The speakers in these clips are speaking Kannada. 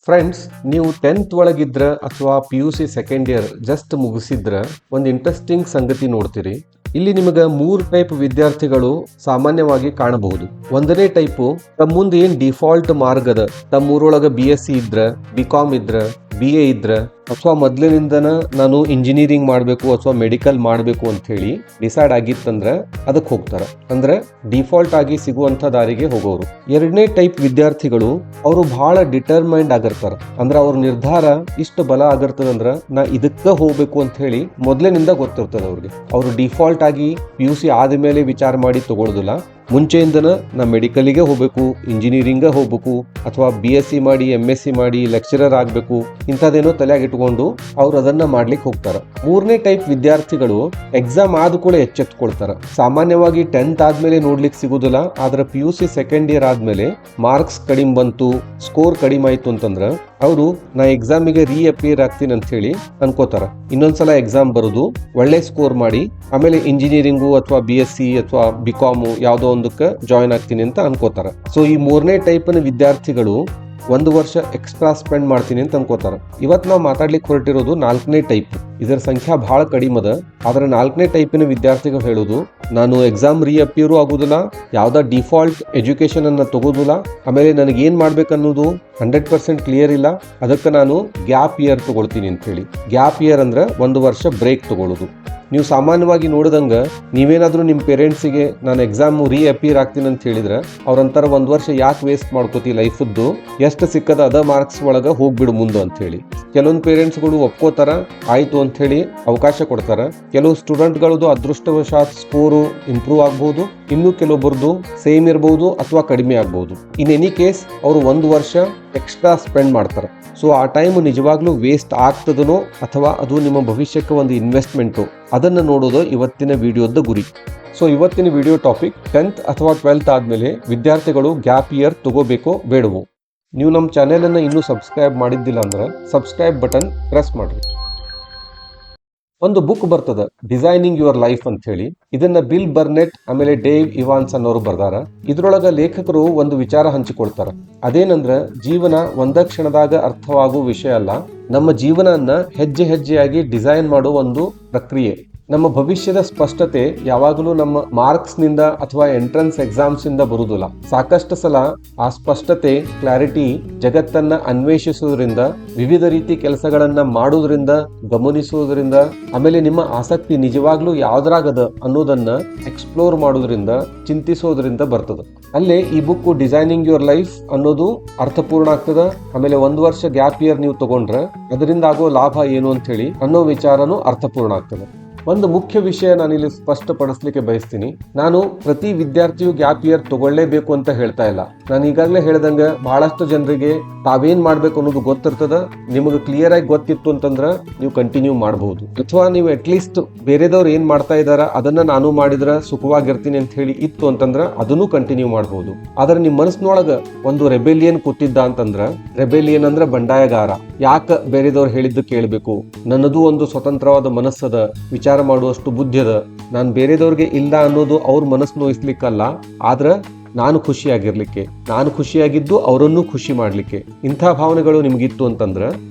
ಫ್ರೆಂಡ್ಸ್, ನೀವು 10th ಒಳಗಿದ್ರ ಅಥವಾ PUC ಸೆಕೆಂಡ್ ಇಯರ್ ಜಸ್ಟ್ ಮುಗಿಸಿದ್ರ ಒಂದು ಇಂಟ್ರೆಸ್ಟಿಂಗ್ ಸಂಗತಿ ನೋಡ್ತೀರಿ. ಇಲ್ಲಿ ನಿಮಗೆ 3 ಟೈಪ್ ವಿದ್ಯಾರ್ಥಿಗಳು ಸಾಮಾನ್ಯವಾಗಿ ಕಾಣಬಹುದು. ಒಂದನೇ ಟೈಪು ತಮ್ಮ ಮುಂದೆ ಏನ್ ಡಿಫಾಲ್ಟ್ ಮಾರ್ಗ್ ಅದ, ತಮ್ಮೂರೊಳಗ BSc ಇದ್ರ, BCom ಇದ್ರ, BA ಇದ್ರ, ಅಥವಾ ಮೊದ್ಲಿನಿಂದನ ನಾನು ಇಂಜಿನಿಯರಿಂಗ್ ಮಾಡಬೇಕು ಅಥವಾ ಮೆಡಿಕಲ್ ಮಾಡಬೇಕು ಅಂತ ಹೇಳಿ ಡಿಸೈಡ್ ಆಗಿತ್ತಂದ್ರ ಅದಕ್ಕೆ ಹೋಗ್ತಾರ. ಅಂದ್ರೆ ಡಿಫಾಲ್ಟ್ ಆಗಿ ಸಿಗುವಂತ ದಾರಿಗೆ ಹೋಗೋರು. ಎರಡನೇ ಟೈಪ್ ವಿದ್ಯಾರ್ಥಿಗಳು ಅವರು ಬಹಳ ಡಿಟರ್ಮೈಂಡ್ ಆಗಿರ್ತಾರ. ಅಂದ್ರೆ ಅವ್ರ ನಿರ್ಧಾರ ಇಷ್ಟು ಬಲ ಆಗಿರ್ತದಂದ್ರ ನಾ ಇದಕ್ಕ ಹೋಗ್ಬೇಕು ಅಂತ ಹೇಳಿ ಮೊದ್ಲಿನಿಂದ ಗೊತ್ತಿರ್ತದ ಅವ್ರಿಗೆ. ಅವ್ರು ಡಿಫಾಲ್ಟ್ ಆಗಿ PUC ಆದ್ಮೇಲೆ ವಿಚಾರ ಮಾಡಿ ತಗೊಳ್ಳೋದಿಲ್ಲ. ಮುಂಚೆಯಿಂದನ ನಾ ಮೆಡಿಕಲಿಗೆ ಹೋಗ್ಬೇಕು, ಇಂಜಿನಿಯರಿಂಗ್ ಹೋಗ್ಬೇಕು, ಅಥವಾ BSc ಮಾಡಿ MSc ಮಾಡಿ ಲೆಕ್ಚರರ್ ಆಗ್ಬೇಕು, ಇಂಥದ್ದೇನೋ ತಲೆಯಾಗಿ ಇಟ್ಕೊಂಡು ಅವ್ರು ಅದನ್ನ ಮಾಡ್ಲಿಕ್ಕೆ ಹೋಗ್ತಾರ. ಮೂರನೇ ಟೈಪ್ ವಿದ್ಯಾರ್ಥಿಗಳು ಎಕ್ಸಾಮ್ ಆದ ಕೂಡ ಎಚ್ಚೆತ್ಕೊಳ್ತಾರ. ಸಾಮಾನ್ಯವಾಗಿ 10th ಆದ್ಮೇಲೆ ನೋಡ್ಲಿಕ್ಕೆ ಸಿಗುದಿಲ್ಲ. ಆದ್ರೆ PUC ಸೆಕೆಂಡ್ ಇಯರ್ ಆದ್ಮೇಲೆ ಮಾರ್ಕ್ಸ್ ಕಡಿಮೆ ಬಂತು, ಸ್ಕೋರ್ ಕಡಿಮೆ ಆಯ್ತು ಅಂತಂದ್ರ ಅವರು ನಾ ಎಕ್ಸಾಮಿಗೆ ಅಪಿಯರ್ ಆಗ್ತೀನಿ ಅಂತ ಹೇಳಿ ಅನ್ಕೋತಾರ. ಇನ್ನೊಂದ್ಸಲ ಎಕ್ಸಾಮ್ ಬರೋದು, ಒಳ್ಳೆ ಸ್ಕೋರ್ ಮಾಡಿ ಆಮೇಲೆ ಇಂಜಿನಿಯರಿಂಗು ಅಥವಾ BSc ಅಥವಾ BCom ಯಾವುದೋ ಒಂದಕ್ಕೆ ಜಾಯಿನ್ ಆಗ್ತೀನಿ ಅಂತ ಅನ್ಕೋತಾರ. ಸೊ ಈ ಮೂರನೇ ಟೈಪ್ನ ವಿದ್ಯಾರ್ಥಿಗಳು 1 ವರ್ಷ ಎಕ್ಸ್ಟ್ರಾ ಸ್ಪೆಂಡ್ ಮಾಡ್ತೀನಿ ಅಂತ ಅನ್ಕೋತಾರ. ಇವತ್ತು ನಾವು ಮಾತಾಡ್ಲಿಕ್ಕೆ ಹೊರಟಿರೋದು 4ನೇ ಟೈಪ್. ಇದರ ಸಂಖ್ಯಾ ಬಹಳ ಕಡಿಮೆ ಅದ. ಆದ್ರೆ 4ನೇ ಟೈಪಿನ ವಿದ್ಯಾರ್ಥಿಗಳು ಹೇಳೋದು, ನಾನು ಎಕ್ಸಾಮ್ ಅಪಿಯರು ಆಗುದಿಲ್ಲ, ಯಾವ್ದಾ ಡಿಫಾಲ್ಟ್ ಎಜುಕೇಶನ್ ಅನ್ನ ತಗೋದಿಲ್ಲ, ಆಮೇಲೆ ನನಗೆ ಏನ್ ಮಾಡ್ಬೇಕನ್ನೋದು 100% ಕ್ಲಿಯರ್ ಇಲ್ಲ, ಅದಕ್ಕೆ ನಾನು ಗ್ಯಾಪ್ ಇಯರ್ ತಗೊಳ್ತೀನಿ ಅಂತ ಹೇಳಿ. ಗ್ಯಾಪ್ ಇಯರ್ ಅಂದ್ರೆ 1 ವರ್ಷ ಬ್ರೇಕ್ ತಗೊಳ್ಳೋದು. ನೀವು ಸಾಮಾನ್ಯವಾಗಿ ನೋಡಿದಂಗ ನೀವೇನಾದ್ರೂ ನಿಮ್ಮ ಪೇರೆಂಟ್ಸಿಗೆ ನಾನು ಎಕ್ಸಾಮ್ ಅಪಿಯರ್ ಆಗ್ತೀನಿ ಅಂತ ಹೇಳಿದ್ರೆ ಅವ್ರಂತಾರ 1 ವರ್ಷ ಯಾಕೆ ವೇಸ್ಟ್ ಮಾಡ್ಕೋತಿ, ಲೈಫದ್ದು ಎಷ್ಟು ಸಿಕ್ಕದ ಅದ ಮಾರ್ಕ್ಸ್ ಒಳಗ ಹೋಗ್ಬಿಡು ಮುಂದೆ ಅಂತ ಹೇಳಿ. ಕೆಲವೊಂದು ಪೇರೆಂಟ್ಸ್ಗಳು ಒಪ್ಕೋತಾರ, ಆಯ್ತು ಅಂತ ಹೇಳಿ ಅವಕಾಶ ಕೊಡ್ತಾರ. ಕೆಲವು ಸ್ಟೂಡೆಂಟ್ಗಳದ್ದು ಅದೃಷ್ಟವಶಾತ್ ಸ್ಕೋರು ಇಂಪ್ರೂವ್ ಆಗ್ಬಹುದು, ಇನ್ನು ಕೆಲವೊಬ್ಬರದು ಸೇಮ್ ಇರಬಹುದು ಅಥವಾ ಕಡಿಮೆ ಆಗ್ಬಹುದು. ಇನ್ ಎನಿ ಕೇಸ್ ಅವರು 1 ವರ್ಷ ಎಕ್ಸ್ಟ್ರಾ ಸ್ಪೆಂಡ್ ಮಾಡ್ತಾರೆ. ಸೊ ಆ ಟೈಮ್ ನಿಜವಾಗ್ಲೂ ವೇಸ್ಟ್ ಆಗ್ತದನೋ ಅಥವಾ ಅದು ನಿಮ್ಮ ಭವಿಷ್ಯಕ್ಕೆ ಒಂದು ಇನ್ವೆಸ್ಟ್ಮೆಂಟು, ಅದನ್ನು ನೋಡೋದು ಇವತ್ತಿನ ವಿಡಿಯೋದ ಗುರಿ. ಸೊ ಇವತ್ತಿನ ವಿಡಿಯೋ ಟಾಪಿಕ್ 10th ಅಥವಾ 12th ಆದ್ಮೇಲೆ ವಿದ್ಯಾರ್ಥಿಗಳು ಗ್ಯಾಪ್ ಇಯರ್ ತಗೋಬೇಕೋ ಬೇಡವೋ. ನೀವು ನಮ್ಮ ಚಾನೆಲ್ ಅನ್ನ ಇನ್ನೂ ಸಬ್ಸ್ಕ್ರೈಬ್ ಮಾಡಿದ್ದಿಲ್ಲ ಅಂದ್ರೆ ಸಬ್ಸ್ಕ್ರೈಬ್ ಬಟನ್ ಪ್ರೆಸ್ ಮಾಡ್ರಿ. ಒಂದು ಬುಕ್ ಬರ್ತದ, ಡಿಸೈನಿಂಗ್ ಯುವರ್ ಲೈಫ್ ಅಂತ ಹೇಳಿ. ಇದನ್ನ ಬಿಲ್ ಬರ್ನೆಟ್ ಆಮೇಲೆ ಡೇವ್ ಇವಾನ್ಸ್ ಅನ್ನೋರು ಬರ್ದಾರ. ಇದ್ರೊಳಗ ಲೇಖಕರು ಒಂದು ವಿಚಾರ ಹಂಚಿಕೊಳ್ತಾರ. ಅದೇನಂದ್ರ, ಜೀವನ ಒಂದ ಕ್ಷಣದಾಗ ಅರ್ಥವಾಗುವ ವಿಷಯ ಅಲ್ಲ, ನಮ್ಮ ಜೀವನನ್ನ ಹೆಜ್ಜೆ ಹೆಜ್ಜೆಯಾಗಿ ಡಿಸೈನ್ ಮಾಡುವ ಒಂದು ಪ್ರಕ್ರಿಯೆ. ನಮ್ಮ ಭವಿಷ್ಯದ ಸ್ಪಷ್ಟತೆ ಯಾವಾಗಲೂ ನಮ್ಮ ಮಾರ್ಕ್ಸ್ ನಿಂದ ಅಥವಾ ಎಂಟ್ರೆನ್ಸ್ ಎಕ್ಸಾಮ್ಸ್ ಇಂದ ಬರುವುದಿಲ್ಲ. ಸಾಕಷ್ಟು ಸಲ ಆ ಸ್ಪಷ್ಟತೆ, ಕ್ಲಾರಿಟಿ ಜಗತ್ತನ್ನ ಅನ್ವೇಷಿಸುವುದರಿಂದ, ವಿವಿಧ ರೀತಿ ಕೆಲಸಗಳನ್ನ ಮಾಡುವುದರಿಂದ, ಗಮನಿಸುವುದರಿಂದ, ಆಮೇಲೆ ನಿಮ್ಮ ಆಸಕ್ತಿ ನಿಜವಾಗ್ಲೂ ಯಾವ್ದ್ರಾಗದ ಅನ್ನೋದನ್ನ ಎಕ್ಸ್ಪ್ಲೋರ್ ಮಾಡೋದ್ರಿಂದ, ಚಿಂತಿಸೋದ್ರಿಂದ ಬರ್ತದ. ಅಲ್ಲೇ ಈ ಬುಕ್ ಡಿಸೈನಿಂಗ್ ಯುವರ್ ಲೈಫ್ ಅನ್ನೋದು ಅರ್ಥಪೂರ್ಣ ಆಗ್ತದ. ಆಮೇಲೆ 1 ವರ್ಷ ಗ್ಯಾಪ್ ಇಯರ್ ನೀವು ತಗೊಂಡ್ರೆ ಅದರಿಂದ ಆಗೋ ಲಾಭ ಏನು ಅಂತ ಹೇಳಿ ಅನ್ನೋ ವಿಚಾರನೂ ಅರ್ಥಪೂರ್ಣ ಆಗ್ತದೆ. ಒಂದು ಮುಖ್ಯ ವಿಷಯ ನಾನಿಲ್ಲಿ ಸ್ಪಷ್ಟಪಡಿಸ್ಲಿಕ್ಕೆ ಬಯಸ್ತೀನಿ. ನಾನು ಪ್ರತಿ ವಿದ್ಯಾರ್ಥಿಯು ಗ್ಯಾಪ್ ಇಯರ್ ತಗೊಳ್ಳೇಬೇಕು ಅಂತ ಹೇಳ್ತಾ ಇಲ್ಲ. ನಾನು ಈಗಾಗಲೇ ಹೇಳ್ದಂಗ ಬಹಳಷ್ಟು ಜನರಿಗೆ ತಾವೇನ್ ಮಾಡ್ಬೇಕು ಅನ್ನೋದು ಗೊತ್ತಿರ್ತದ. ನಿಮಗೆ ಕ್ಲಿಯರ್ ಆಗಿ ಗೊತ್ತಿತ್ತು ಅಂತಂದ್ರ ನೀವು ಕಂಟಿನ್ಯೂ ಮಾಡಬಹುದು, ಅಥವಾ ನೀವು ಅಟ್ಲೀಸ್ಟ್ ಬೇರೆದವ್ರು ಏನ್ ಮಾಡ್ತಾ ಇದಾರ ಅದನ್ನ ನಾನು ಮಾಡಿದ್ರ ಸುಖವಾಗಿರ್ತೀನಿ ಅಂತ ಹೇಳಿ ಇತ್ತು ಅಂತಂದ್ರ ಅದನ್ನು ಕಂಟಿನ್ಯೂ ಮಾಡಬಹುದು. ಆದ್ರೆ ನಿಮ್ ಮನಸ್ಸಿನೊಳಗ ಒಂದು ರೆಬೆಲಿಯನ್ ಕೂತಿದ್ದ ಅಂತಂದ್ರ, ರೆಬೆಲಿಯನ್ ಅಂದ್ರ ಬಂಡಾಯಗಾರ, ಯಾಕ ಬೇರೆದವ್ರು ಹೇಳಿದ್ದು ಕೇಳಬೇಕು, ನನ್ನದು ಒಂದು ಸ್ವತಂತ್ರವಾದ ಮನಸ್ಸದ, ವಿಚಾರ ಮಾಡುವಷ್ಟು ಬುದ್ಧಿಯದ, ನಾನು ಬೇರೆದವ್ರಿಗೆ ಇಲ್ಲ ಅನ್ನೋದು ಅವ್ರ ಮನಸ್ಸು ನೋಯಿಸ್ಲಿಕ್ಕಲ್ಲ, ಆದ್ರ ನಾನು ಖುಷಿಯಾಗಿರ್ಲಿಕ್ಕೆ, ನಾನು ಖುಷಿಯಾಗಿದ್ದು ಅವರನ್ನು ಖುಷಿ ಮಾಡ್ಲಿಕ್ಕೆ. ಇಂಥ ಭಾವನೆಗಳು ನಿಮ್ಗಿತ್ತು ಅಂತಂದ್ರ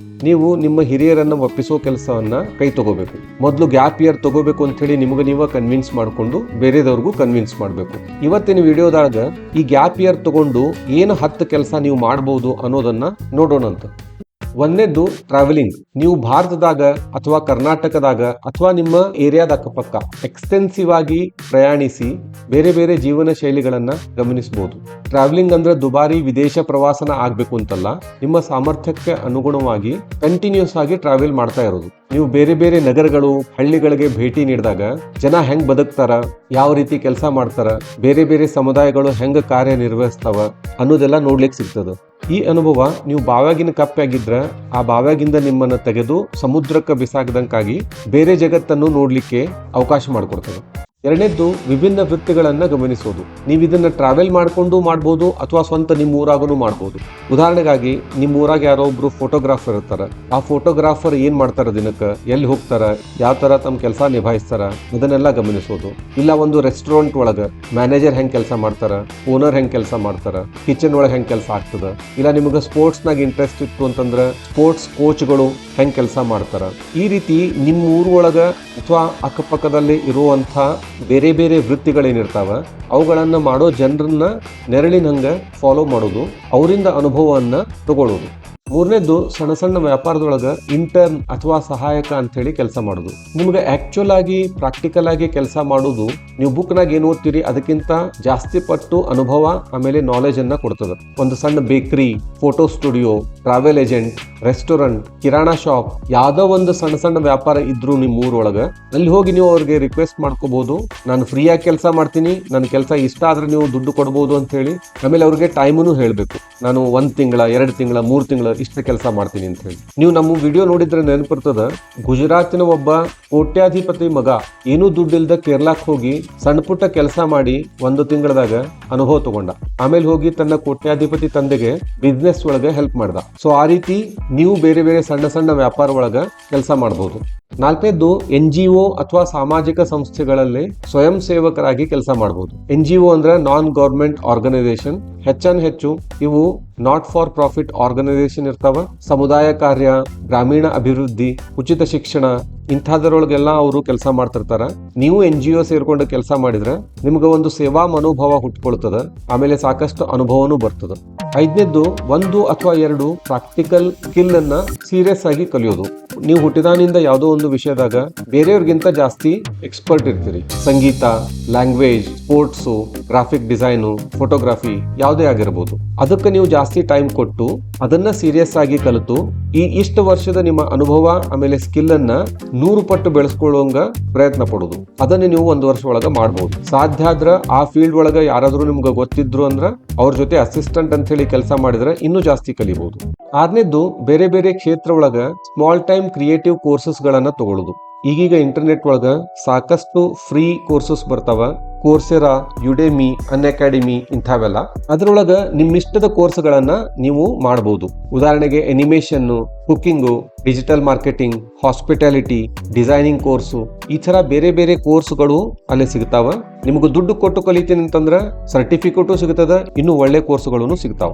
ನೀವು ನಿಮ್ಮ ಹಿರಿಯರನ್ನ ಒಪ್ಪಿಸೋ ಕೆಲಸವನ್ನ ಕೈ ತಗೋಬೇಕು. ಮೊದಲು ಗ್ಯಾಪ್ ಇಯರ್ ತಗೋಬೇಕು ಅಂತ ಹೇಳಿ ನಿಮಗೆ ನೀವು ಕನ್ವಿನ್ಸ್ ಮಾಡ್ಕೊಂಡು ಬೇರೆದವ್ರಿಗೂ ಕನ್ವಿನ್ಸ್ ಮಾಡ್ಬೇಕು. ಇವತ್ತಿನ ವಿಡಿಯೋದಾಗ ಈ ಗ್ಯಾಪ್ ಇಯರ್ ತಗೊಂಡು ಏನು 10 ಕೆಲಸ ನೀವು ಮಾಡಬಹುದು ಅನ್ನೋದನ್ನ ನೋಡೋಣಂತ. ಒಂದನೇದ್ದು ಟ್ರಾವೆಲಿಂಗ್. ನೀವು ಭಾರತದಾಗ ಅಥವಾ ಕರ್ನಾಟಕದಾಗ ಅಥವಾ ನಿಮ್ಮ ಏರಿಯಾದ ಅಕ್ಕಪಕ್ಕ ಎಕ್ಸ್ಟೆನ್ಸಿವ್ ಆಗಿ ಪ್ರಯಾಣಿಸಿ ಬೇರೆ ಬೇರೆ ಜೀವನ ಶೈಲಿಗಳನ್ನ ಗಮನಿಸಬಹುದು. ಟ್ರಾವೆಲಿಂಗ್ ಅಂದ್ರೆ ದುಬಾರಿ ವಿದೇಶ ಪ್ರವಾಸನ ಆಗ್ಬೇಕು ಅಂತಲ್ಲ, ನಿಮ್ಮ ಸಾಮರ್ಥ್ಯಕ್ಕೆ ಅನುಗುಣವಾಗಿ ಕಂಟಿನ್ಯೂಸ್ ಆಗಿ ಟ್ರಾವೆಲ್ ಮಾಡ್ತಾ ಇರೋದು. ನೀವು ಬೇರೆ ಬೇರೆ ನಗರಗಳು, ಹಳ್ಳಿಗಳಿಗೆ ಭೇಟಿ ನೀಡಿದಾಗ ಜನ ಹೆಂಗ್ ಬದುಕ್ತಾರ, ಯಾವ ರೀತಿ ಕೆಲಸ ಮಾಡ್ತಾರ, ಬೇರೆ ಬೇರೆ ಸಮುದಾಯಗಳು ಹೆಂಗ ಕಾರ್ಯನಿರ್ವಹಿಸ್ತಾವ ಅನ್ನೋದೆಲ್ಲ ನೋಡ್ಲಿಕ್ಕೆ ಸಿಗ್ತದ. ಈ ಅನುಭವ ನೀವು ಬಾವ್ಯಾಗಿನ ಕಪ್ಪಾಗಿದ್ರ ಆ ಬಾವ್ಯಾಗಿಂದ ನಿಮ್ಮನ್ನ ತೆಗೆದು ಸಮುದ್ರಕ್ಕೆ ಬಿಸಾಕದಂಗಾಗಿ ಬೇರೆ ಜಗತ್ತನ್ನು ನೋಡ್ಲಿಕ್ಕೆ ಅವಕಾಶ ಮಾಡಿಕೊಡ್ತದೆ. ಎರಡನೇದ್ದು ವಿಭಿನ್ನ ವೃತ್ತಿಗಳನ್ನ ಗಮನಿಸೋದು. ನೀವು ಇದನ್ನ ಟ್ರಾವೆಲ್ ಮಾಡ್ಕೊಂಡು ಮಾಡ್ಬೋದು ಅಥವಾ ಸ್ವಂತ ನಿಮ್ಮ ಊರಾಗೂ ಮಾಡ್ಬೋದು. ಉದಾಹರಣೆಗಾಗಿ ನಿಮ್ಮ ಊರಾಗ ಯಾರೋ ಒಬ್ರು ಫೋಟೋಗ್ರಾಫರ್ ಇರ್ತಾರ. ಆ ಫೋಟೋಗ್ರಾಫರ್ ಏನ್ ಮಾಡ್ತಾರ, ದಿನಕ್ಕೆ ಎಲ್ಲಿ ಹೋಗ್ತಾರ, ಯಾವ ತರ ತಮ್ಮ ಕೆಲಸ ನಿಭಾಯಿಸ್ತಾರ, ಅದನ್ನೆಲ್ಲ ಗಮನಿಸೋದು. ಇಲ್ಲ ಒಂದು ರೆಸ್ಟೋರೆಂಟ್ ಒಳಗ ಮ್ಯಾನೇಜರ್ ಹೆಂಗ್ ಕೆಲಸ ಮಾಡ್ತಾರ, ಓನರ್ ಹೆಂಗ್ ಕೆಲಸ ಮಾಡ್ತಾರ, ಕಿಚನ್ ಒಳಗೆ ಹೆಂಗ್ ಕೆಲಸ ಆಗ್ತದ. ಇಲ್ಲ ನಿಮಗೆ ಸ್ಪೋರ್ಟ್ಸ್ ನಾಗ ಇಂಟ್ರೆಸ್ಟ್ ಇತ್ತು ಅಂತಂದ್ರೆ ಸ್ಪೋರ್ಟ್ಸ್ ಕೋಚ್ಗಳು ಹೆಂಗ್ ಕೆಲಸ ಮಾಡ್ತಾರ. ಈ ರೀತಿ ನಿಮ್ಮ ಊರೊಳಗ ಅಥವಾ ಅಕ್ಕಪಕ್ಕದಲ್ಲಿ ಇರುವಂತ ಬೇರೆ ಬೇರೆ ವೃತ್ತಿಗಳೇನಿರ್ತಾವ ಅವುಗಳನ್ನ ಮಾಡೋ ಜನರನ್ನ ನೆರಳಿನಂಗ ಫಾಲೋ ಮಾಡೋದು, ಅವರಿಂದ ಅನುಭವವನ್ನ ತಗೊಳ್ಳೋದು. ಮೂರನೇದ್ದು ಸಣ್ಣ ಸಣ್ಣ ವ್ಯಾಪಾರದೊಳಗ ಇಂಟರ್ನ್ ಅಥವಾ ಸಹಾಯಕ ಅಂತ ಹೇಳಿ ಕೆಲಸ ಮಾಡೋದು. ನಿಮ್ಗೆ ಆಕ್ಚುಲ್ ಆಗಿ ಪ್ರಾಕ್ಟಿಕಲ್ ಆಗಿ ಕೆಲಸ ಮಾಡೋದು ನೀವು ಬುಕ್ನಾಗ ಏನು ಓದ್ತೀರಿ ಅದಕ್ಕಿಂತ ಜಾಸ್ತಿ ಪಟ್ಟು ಅನುಭವ ಆಮೇಲೆ ನಾಲೆಜ್ ಅನ್ನ ಕೊಡ್ತದೆ. ಒಂದು ಸಣ್ಣ bakery, photo studio, travel agent, restaurant, kirana shop, ಯಾವ್ದೋ ಒಂದು ಸಣ್ಣ ಸಣ್ಣ ವ್ಯಾಪಾರ ಇದ್ರು ನಿಮ್ಮ ಊರೊಳಗ ಅಲ್ಲಿ ಹೋಗಿ ನೀವು ಅವ್ರಿಗೆ ರಿಕ್ವೆಸ್ಟ್ ಮಾಡ್ಕೋಬಹುದು, ನಾನು ಫ್ರೀಯಾಗಿ ಕೆಲಸ ಮಾಡ್ತೀನಿ, ನನ್ನ ಕೆಲಸ ಇಷ್ಟ ಆದ್ರೆ ನೀವು ದುಡ್ಡು ಕೊಡ್ಬೋದು ಅಂತ ಹೇಳಿ. ಆಮೇಲೆ ಅವ್ರಿಗೆ ಟೈಮನ್ನು ಹೇಳ್ಬೇಕು, ನಾನು 1 ತಿಂಗಳ 2 ತಿಂಗಳ 3 ತಿಂಗಳ ಇಷ್ಟ ಕೆಲಸ ಮಾಡ್ತೀನಿ ಅಂತ ಹೇಳಿ. ನೀವು ನಮ್ಮ ವಿಡಿಯೋ ನೋಡಿದ್ರೆ ನೆನಪಿರ್ತದ, ಗುಜರಾತಿನ ಒಬ್ಬ ಕೋಟ್ಯಾಧಿಪತಿ ಮಗ ಏನೂ ದುಡ್ಡಿಲ್ದ ಕೇರಳಕ್ಕೆ ಹೋಗಿ ಸಣ್ಣ ಪುಟ್ಟ ಕೆಲಸ ಮಾಡಿ 1 ತಿಂಗಳದಾಗ ಅನುಭವ ತಗೊಂಡ. ಆಮೇಲೆ ಹೋಗಿ ತನ್ನ ಕೋಟ್ಯಾಧಿಪತಿ ತಂದೆಗೆ ಬಿಸ್ನೆಸ್ ಒಳಗೆ ಹೆಲ್ಪ್ ಮಾಡ್ದ. ಸೊ ಆ ರೀತಿ ನೀವು ಬೇರೆ ಬೇರೆ ಸಣ್ಣ ಸಣ್ಣ ವ್ಯಾಪಾರ ಒಳಗ ಕೆಲಸ ಮಾಡಬಹುದು. ನಾಲ್ಕನೇದ್ದು NGO ಅಥವಾ ಸಾಮಾಜಿಕ ಸಂಸ್ಥೆಗಳಲ್ಲಿ ಸ್ವಯಂ ಸೇವಕರಾಗಿ ಕೆಲಸ ಮಾಡಬಹುದು. NGO ಅಂದ್ರೆ ನಾನ್ ಗವರ್ಮೆಂಟ್ ಆರ್ಗನೈಸೇಷನ್. ಹೆಚ್ಚು ಇವು ನಾಟ್ ಫಾರ್ ಪ್ರಾಫಿಟ್ ಆರ್ಗನೈಸೇಷನ್ ಇರ್ತಾವ. ಸಮುದಾಯ ಕಾರ್ಯ, ಗ್ರಾಮೀಣ ಅಭಿವೃದ್ಧಿ, ಉಚಿತ ಶಿಕ್ಷಣ ಇಂಥದ್ರೊಳಗೆಲ್ಲ ಅವರು ಕೆಲಸ ಮಾಡ್ತಿರ್ತಾರ. ನೀವು NGO ಸೇರ್ಕೊಂಡು ಕೆಲಸ ಮಾಡಿದ್ರೆ ನಿಮ್ಗೆ ಒಂದು ಸೇವಾ ಮನೋಭಾವ ಹುಟ್ಕೊಳ್ತದ, ಆಮೇಲೆ ಸಾಕಷ್ಟು ಅನುಭವನೂ ಬರ್ತದ. ಐದನೇದ್ದು 1 ಅಥವಾ 2 ಪ್ರಾಕ್ಟಿಕಲ್ ಸ್ಕಿಲ್ ಅನ್ನ ಸೀರಿಯಸ್ ಆಗಿ ಕಲಿಯೋದು. ನೀವು ಹುಟ್ಟಿದಾನಿಂದ ಯಾವುದೋ ಒಂದು ವಿಷಯದಾಗ ಬೇರೆಯವ್ರಿಗಿಂತ ಜಾಸ್ತಿ ಎಕ್ಸ್ಪರ್ಟ್ ಇರ್ತೀರಿ. ಸಂಗೀತ, language, sports, graphic design, photography ಯಾವುದೇ ಆಗಿರ್ಬೋದು. ಅದಕ್ಕೆ ನೀವು ಜಾಸ್ತಿ ಟೈಮ್ ಕೊಟ್ಟು ಅದನ್ನ ಸೀರಿಯಸ್ ಆಗಿ ಕಲಿತು ಇಷ್ಟು ವರ್ಷದ ನಿಮ್ಮ ಅನುಭವ ಆಮೇಲೆ ಸ್ಕಿಲ್ ಅನ್ನ 100 ಪಟ್ಟು ಬೆಳೆಸ್ಕೊಳ್ಳೋಂಗ ಪ್ರಯತ್ನ ಪಡೋದು. ಅದನ್ನ ನೀವು 1 ವರ್ಷ ಒಳಗ ಮಾಡಬಹುದು. ಸಾಧ್ಯ ಆದ್ರ ಆ ಫೀಲ್ಡ್ ಒಳಗ ಯಾರಾದ್ರೂ ನಿಮ್ಗೆ ಗೊತ್ತಿದ್ರು ಅಂದ್ರ ಅವ್ರ ಜೊತೆ ಅಸಿಸ್ಟೆಂಟ್ ಅಂತ ಹೇಳಿ ಕೆಲಸ ಮಾಡಿದ್ರೆ ಇನ್ನೂ ಜಾಸ್ತಿ ಕಲಿಬಹುದು. ಆರನೇದ್ದು ಬೇರೆ ಬೇರೆ ಕ್ಷೇತ್ರ ಒಳಗ ಸ್ಮಾಲ್ ಟೈಮ್ ಕ್ರಿಯೇಟಿವ್ ಕೋರ್ಸಸ್ ಗಳನ್ನ ತಗೊಳ್ಳೋದು. ಈಗೀಗ ಇಂಟರ್ನೆಟ್ ಒಳಗ ಸಾಕಷ್ಟು ಫ್ರೀ ಕೋರ್ಸಸ್ ಬರ್ತಾವ. ಕೋರ್ಸೆರಾ, ಯುಡೆಮಿ, ಅನ್ಅಕಾಡೆಮಿ ಇಂಥವೆಲ್ಲ. ಅದರೊಳಗ ನಿಮ್ಮಿಷ್ಟದ ಕೋರ್ಸ್ಗಳನ್ನ ನೀವು ಮಾಡಬಹುದು. ಉದಾಹರಣೆಗೆ animation, cooking, digital marketing, hospitality, designing course, ಈ ತರ ಬೇರೆ ಬೇರೆ ಕೋರ್ಸ್ಗಳು ಅಲ್ಲಿ ಸಿಗ್ತಾವ. ನಿಮ್ಗೆ ದುಡ್ಡು ಕೊಟ್ಟು ಕಲಿತೀನಿ ಅಂತಂದ್ರ ಸರ್ಟಿಫಿಕೇಟು ಸಿಗ್ತದ, ಇನ್ನು ಒಳ್ಳೆ ಕೋರ್ಸ್ಗಳು ಸಿಗ್ತಾವ.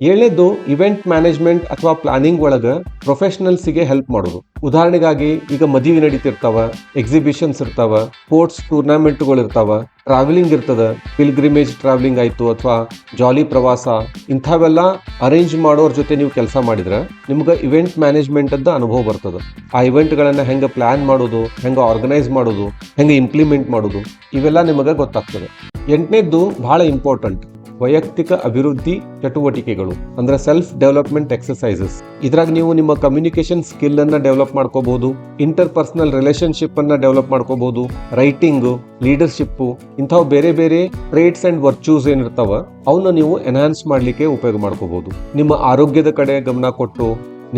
ಏಳನೇದು ಇವೆಂಟ್ ಮ್ಯಾನೇಜ್ಮೆಂಟ್ ಅಥವಾ ಪ್ಲಾನಿಂಗ್ ಒಳಗ ಪ್ರೊಫೆಷನಲ್ಸ್ಗೆ ಹೆಲ್ಪ್ ಮಾಡೋದು. ಉದಾಹರಣೆಗಾಗಿ ಈಗ ಮದುವೆ ನಡೀತಿರ್ತಾವ, ಎಕ್ಸಿಬಿಷನ್ಸ್ ಇರ್ತಾವ, ಸ್ಪೋರ್ಟ್ಸ್ ಟೂರ್ನಾಮೆಂಟ್ಗಳು ಇರ್ತಾವ, ಟ್ರಾವೆಲಿಂಗ್ ಇರ್ತದ, ಪಿಲ್ಗ್ರಿಮೇಜ್ ಟ್ರಾವೆಲಿಂಗ್ ಆಯ್ತು ಅಥವಾ ಜಾಲಿ ಪ್ರವಾಸ, ಇಂಥವೆಲ್ಲ ಅರೇಂಜ್ ಮಾಡೋರ್ ಜೊತೆ ನೀವು ಕೆಲಸ ಮಾಡಿದ್ರೆ ನಿಮ್ಗೆ ಇವೆಂಟ್ ಮ್ಯಾನೇಜ್ಮೆಂಟ್ ಅಂತ ಅನುಭವ ಬರ್ತದ. ಆ ಇವೆಂಟ್ ಗಳನ್ನ ಹೆಂಗ ಪ್ಲಾನ್ ಮಾಡೋದು, ಹೆಂಗ ಆರ್ಗನೈಸ್ ಮಾಡೋದು, ಹೆಂಗ ಇಂಪ್ಲಿಮೆಂಟ್ ಮಾಡೋದು, ಇವೆಲ್ಲ ನಿಮಗೆ ಗೊತ್ತಾಗ್ತದೆ. ಎಂಟನೇದ್ದು ಬಹಳ ಇಂಪಾರ್ಟೆಂಟ್, ವೈಯಕ್ತಿಕ ಅಭಿವೃದ್ಧಿ ಚಟುವಟಿಕೆಗಳು ಅಂದ್ರೆ ಸೆಲ್ಫ್ ಡೆವಲಪ್ಮೆಂಟ್ ಎಕ್ಸರ್ಸೈಸಸ್. ಇದ್ರಾಗ ನೀವು ನಿಮ್ಮ ಕಮ್ಯುನಿಕೇಶನ್ ಸ್ಕಿಲ್ ಅನ್ನ ಡೆವಲಪ್ ಮಾಡ್ಕೋಬಹುದು, ಇಂಟರ್ ಪರ್ಸನಲ್ ರಿಲೇಶನ್ಶಿಪ್ ಅನ್ನ ಡೆವಲಪ್ ಮಾಡ್ಕೋಬಹುದು, ರೈಟಿಂಗ್, ಲೀಡರ್ಶಿಪ್, ಇಂಥವು ಬೇರೆ ಬೇರೆ ಟ್ರೇಟ್ಸ್ ಅಂಡ್ ವರ್ಚ್ಯೂಸ್ ಏನಿರ್ತಾವ ಅವನ್ನ ನೀವು ಎನ್ಹಾನ್ಸ್ ಮಾಡ್ಲಿಕ್ಕೆ ಉಪಯೋಗ ಮಾಡ್ಕೋಬಹುದು. ನಿಮ್ಮ ಆರೋಗ್ಯದ ಕಡೆ ಗಮನ ಕೊಟ್ಟು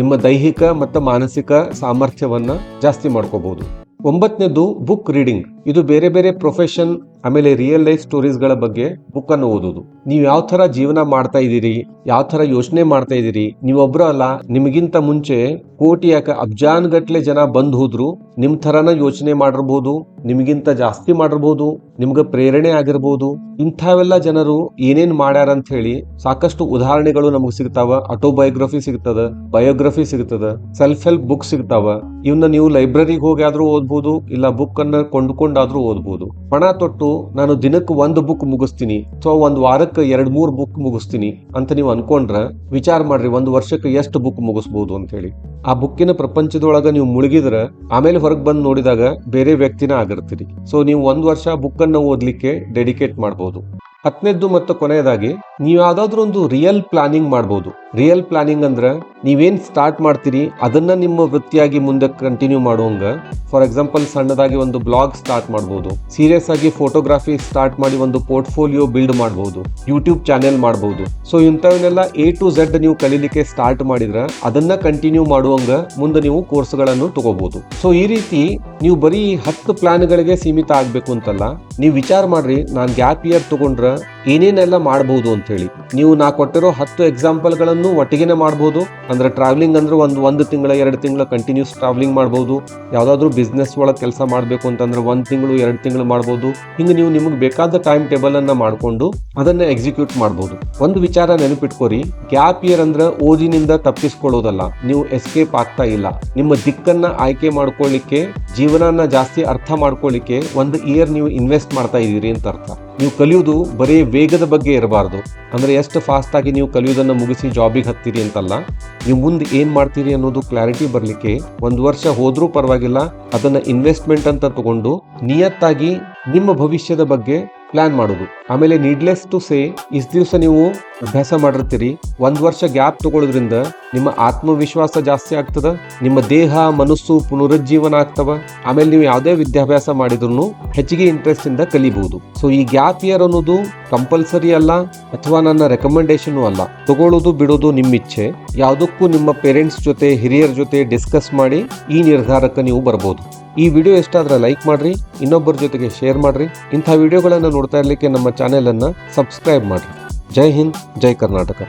ನಿಮ್ಮ ದೈಹಿಕ ಮತ್ತು ಮಾನಸಿಕ ಸಾಮರ್ಥ್ಯವನ್ನ ಜಾಸ್ತಿ ಮಾಡ್ಕೋಬಹುದು. 9ನೇದು ಬುಕ್ ರೀಡಿಂಗ್. ಇದು ಬೇರೆ ಬೇರೆ ಪ್ರೊಫೆಷನ್ ಆಮೇಲೆ ರಿಯಲ್ ಲೈಫ್ ಸ್ಟೋರೀಸ್ ಗಳ ಬಗ್ಗೆ ಬುಕ್ ಅನ್ನು ಓದುದು. ನೀವು ಯಾವ ತರ ಜೀವನ ಮಾಡ್ತಾ ಇದ್ದೀರಿ, ಯಾವ ತರ ಯೋಚನೆ ಮಾಡ್ತಾ ಇದ್ದೀರಿ, ನೀವೊಬ್ರು ಅಲ್ಲ, ನಿಮಗಿಂತ ಮುಂಚೆ ಕೋಟಿ ಯಾಕೆ ಅಬ್ಜಾನ್ ಗಟ್ಲೆ ಜನ ಬಂದ್ ಹೋದ್ರು ನಿಮ್ ತರನ ಯೋಚನೆ ಮಾಡಿರ್ಬೋದು, ನಿಮಗಿಂತ ಜಾಸ್ತಿ ಮಾಡಿರ್ಬೋದು, ನಿಮ್ಗೆ ಪ್ರೇರಣೆ ಆಗಿರ್ಬೋದು. ಇಂಥವೆಲ್ಲ ಜನರು ಏನೇನ್ ಮಾಡ್ಯಾರ ಅಂತ ಹೇಳಿ ಸಾಕಷ್ಟು ಉದಾಹರಣೆಗಳು ನಮಗ್ ಸಿಗ್ತಾವ. ಆಟೋಬಯೋಗ್ರಫಿ ಸಿಗ್ತದ, ಬಯೋಗ್ರಫಿ ಸಿಗ್ತದ, ಸೆಲ್ಫ್ ಹೆಲ್ಪ್ ಬುಕ್ ಸಿಗ್ತಾವ. ಇವನ್ನ ನೀವು ಲೈಬ್ರರಿಗೆ ಹೋಗಿ ಆದ್ರೂ ಓದ್ಬೋದು, ಇಲ್ಲ ಬುಕ್ ಅನ್ನ ಕೊಂಡ್ಕೊಂಡಾದ್ರೂ ಓದ್ಬೋದು. ಪಣ ತೊಟ್ಟು ನಾನು ದಿನಕ್ಕೆ 1 ಬುಕ್ ಮುಗಿಸ್ತೀನಿ ಅಥವಾ 1 ವಾರಕ್ಕೆ 2-3 ಬುಕ್ ಮುಗಿಸ್ತೀನಿ ಅಂತ ನೀವು ಅನ್ಕೊಂಡ್ರ ವಿಚಾರ ಮಾಡ್ರಿ, 1 ವರ್ಷಕ್ಕೆ ಎಷ್ಟು ಬುಕ್ ಮುಗಿಸ್ಬೋದು ಅಂತ ಹೇಳಿ. ಆ ಬುಕ್ಕಿನ ಪ್ರಪಂಚದೊಳಗ ನೀವು ಮುಳುಗಿದ್ರ ಆಮೇಲೆ ಹೊರಗೆ ಬಂದು ನೋಡಿದಾಗ ಬೇರೆ ವ್ಯಕ್ತಿನ ಆಗಿರ್ತೀರಿ. ಸೊ ನೀವು 1 ವರ್ಷ ಬುಕ್ ಅನ್ನ ಓದ್ಲಿಕ್ಕೆ ಡೆಡಿಕೇಟ್ ಮಾಡಬಹುದು. 10ನೇದ್ದು ಮತ್ತು ಕೊನೆಯದಾಗಿ ನೀವು ಯಾವ್ದಾದ್ರು ಒಂದು ರಿಯಲ್ ಪ್ಲಾನಿಂಗ್ ಮಾಡಬಹುದು. ರಿಯಲ್ ಪ್ಲಾನಿಂಗ್ ಅಂದ್ರೆ ನೀವೇನ್ ಸ್ಟಾರ್ಟ್ ಮಾಡ್ತೀರಿ ಅದನ್ನ ನಿಮ್ಮ ವೃತ್ತಿಯಾಗಿ ಮುಂದೆ ಕಂಟಿನ್ಯೂ ಮಾಡುವಂಗ. ಫಾರ್ ಎಕ್ಸಾಂಪಲ್, ಸಣ್ಣದಾಗಿ ಒಂದು ಬ್ಲಾಗ್ ಸ್ಟಾರ್ಟ್ ಮಾಡಬಹುದು, ಸೀರಿಯಸ್ ಆಗಿ ಫೋಟೋಗ್ರಫಿ ಸ್ಟಾರ್ಟ್ ಮಾಡಿ ಒಂದು ಪೋರ್ಟ್ಫೋಲಿಯೋ ಬಿಲ್ಡ್ ಮಾಡಬಹುದು, ಯೂಟ್ಯೂಬ್ ಚಾನೆಲ್ ಮಾಡಬಹುದು. ಸೊ ಇಂಥವನ್ನೆಲ್ಲ A to Z ನೀವು ಕಲೀಲಿಕ್ಕೆ ಸ್ಟಾರ್ಟ್ ಮಾಡಿದ್ರೆ ಅದನ್ನ ಕಂಟಿನ್ಯೂ ಮಾಡುವಂಗ ಮುಂದೆ ನೀವು ಕೋರ್ಸ್ಗಳನ್ನು ತಗೋಬಹುದು. ಸೊ ಈ ರೀತಿ ನೀವು ಬರೀ 10 ಪ್ಲಾನ್ಗಳಿಗೆ ಸೀಮಿತ ಆಗ್ಬೇಕು ಅಂತಲ್ಲ, ನೀವು ವಿಚಾರ ಮಾಡ್ರಿ, ನಾನು ಗ್ಯಾಪ್ ಇಯರ್ ತಗೊಂಡ್ರೆ ಏನೇನೆಲ್ಲ ಮಾಡಬಹುದು ಅಂತ ಹೇಳಿ. ನೀವು ನಾ ಕೊಟ್ಟಿರೋ 10 ಎಕ್ಸಾಂಪಲ್ಗಳನ್ನು ಒಟ್ಟಿಗೆನೆ ಮಾಡಬಹುದು. ಅಂದ್ರೆ ಟ್ರಾವೆಲಿಂಗ್ ಅಂದ್ರೆ ಒಂದು ತಿಂಗಳ 2 ತಿಂಗಳ ಕಂಟಿನ್ಯೂಸ್ ಟ್ರಾವೆಲಿಂಗ್ ಮಾಡಬಹುದು. ಯಾವ್ದಾದ್ರು ಬಿಸ್ನೆಸ್ ಒಳಗೆ ಕೆಲಸ ಮಾಡಬೇಕು ಅಂತಂದ್ರೆ 1 ತಿಂಗಳು 2 ತಿಂಗಳು ಮಾಡಬಹುದು. ಹಿಂಗೆ ನೀವು ನಿಮಗೆ ಬೇಕಾದ ಟೈಮ್ ಟೇಬಲ್ ಅನ್ನ ಮಾಡ್ಕೊಂಡು ಅದನ್ನ ಎಕ್ಸಿಕ್ಯೂಟ್ ಮಾಡಬಹುದು. ಒಂದು ವಿಚಾರ ನೆನಪಿಟ್ಕೋರಿ, ಗ್ಯಾಪ್ ಇಯರ್ ಅಂದ್ರೆ ಓದಿನಿಂದ ತಪ್ಪಿಸ್ಕೊಳ್ಳೋದಲ್ಲ, ನೀವು ಎಸ್ಕೇಪ್ ಆಗ್ತಾ ಇಲ್ಲ. ನಿಮ್ಮ ದಿಕ್ಕನ್ನ ಆಯ್ಕೆ ಮಾಡ್ಕೊಳ್ಳಿಕ್ಕೆ, ಜೀವನನ ಜಾಸ್ತಿ ಅರ್ಥ ಮಾಡ್ಕೊಳ್ಳಿಕ್ಕೆ ಒಂದು ಇಯರ್ ನೀವು ಇನ್ವೆಸ್ಟ್ ಮಾಡ್ತಾ ಇದೀರಿ ಅಂತ ಅರ್ಥ. ನೀವು ಕಲಿಯುವುದು ಬರೀ ವೇಗದ ಬಗ್ಗೆ ಇರಬಾರ್ದು. ಅಂದ್ರೆ ಎಷ್ಟು ಫಾಸ್ಟ್ ಆಗಿ ನೀವು ಕಲಿಯೋದನ್ನ ಮುಗಿಸಿ ಜಾಬಿಗೆ ಹತ್ತೀರಿ ಅಂತಲ್ಲ, ನೀವು ಮುಂದೆ ಏನ್ ಮಾಡ್ತೀರಿ ಅನ್ನೋದು ಕ್ಲಾರಿಟಿ ಬರ್ಲಿಕ್ಕೆ 1 ವರ್ಷ ಹೋದ್ರೂ ಪರವಾಗಿಲ್ಲ, ಅದನ್ನ ಇನ್ವೆಸ್ಟ್ಮೆಂಟ್ ಅಂತ ತಗೊಂಡು ನಿಯತ್ತಾಗಿ ನಿಮ್ಮ ಭವಿಷ್ಯದ ಬಗ್ಗೆ ಪ್ಲಾನ್ ಮಾಡೋದು. ಆಮೇಲೆ ನೀಡ್ಲೆಸ್ ಟು ಸೇ, ಇಷ್ಟು ದಿವಸ ನೀವು ಅಭ್ಯಾಸ ಮಾಡಿರ್ತೀರಿ, 1 ವರ್ಷ ಗ್ಯಾಪ್ ತಗೊಳ್ಳೋದ್ರಿಂದ ನಿಮ್ಮ ಆತ್ಮವಿಶ್ವಾಸ ಜಾಸ್ತಿ ಆಗ್ತದ, ನಿಮ್ಮ ದೇಹ ಮನಸ್ಸು ಪುನರುಜ್ಜೀವನ ಆಗ್ತವ. ಆಮೇಲೆ ನೀವು ಯಾವುದೇ ವಿದ್ಯಾಭ್ಯಾಸ ಮಾಡಿದ್ರು ಹೆಚ್ಚಿಗೆ ಇಂಟ್ರೆಸ್ಟ್ ಇಂದ ಕಲಿಬಹುದು. ಸೊ ಈ ಗ್ಯಾಪ್ ಇಯರ್ ಅನ್ನೋದು ಕಂಪಲ್ಸರಿ ಅಲ್ಲ ಅಥವಾ ನನ್ನ ರೆಕಮೆಂಡೇಶನ್ ಅಲ್ಲ. ತಗೊಳ್ಳೋದು ಬಿಡೋದು ನಿಮ್ಮ ಇಚ್ಛೆ. ಯಾವುದಕ್ಕೂ ನಿಮ್ಮ ಪೇರೆಂಟ್ಸ್ ಜೊತೆ, ಹಿರಿಯರ ಜೊತೆ ಡಿಸ್ಕಸ್ ಮಾಡಿ ಈ ನಿರ್ಧಾರಕ್ಕೆ ನೀವು ಬರ್ಬೋದು. ಈ ವಿಡಿಯೋ ಇಷ್ಟ ಆದ್ರೆ ಲೈಕ್ ಮಾಡ್ರಿ, ಇನ್ನೊಬ್ಬರ ಜೊತೆಗೆ ಶೇರ್ ಮಾಡ್ರಿ. ಇಂಥ ವಿಡಿಯೋಗಳನ್ನು ನೋಡ್ತಾ ಇರ್ಲಿಕ್ಕೆ ನಮ್ಮ ಚಾನೆಲ್ ಅನ್ನ ಸಬ್ಸ್ಕ್ರೈಬ್ ಮಾಡ್ರಿ. ಜೈ ಹಿಂದ್, ಜೈ ಕರ್ನಾಟಕ.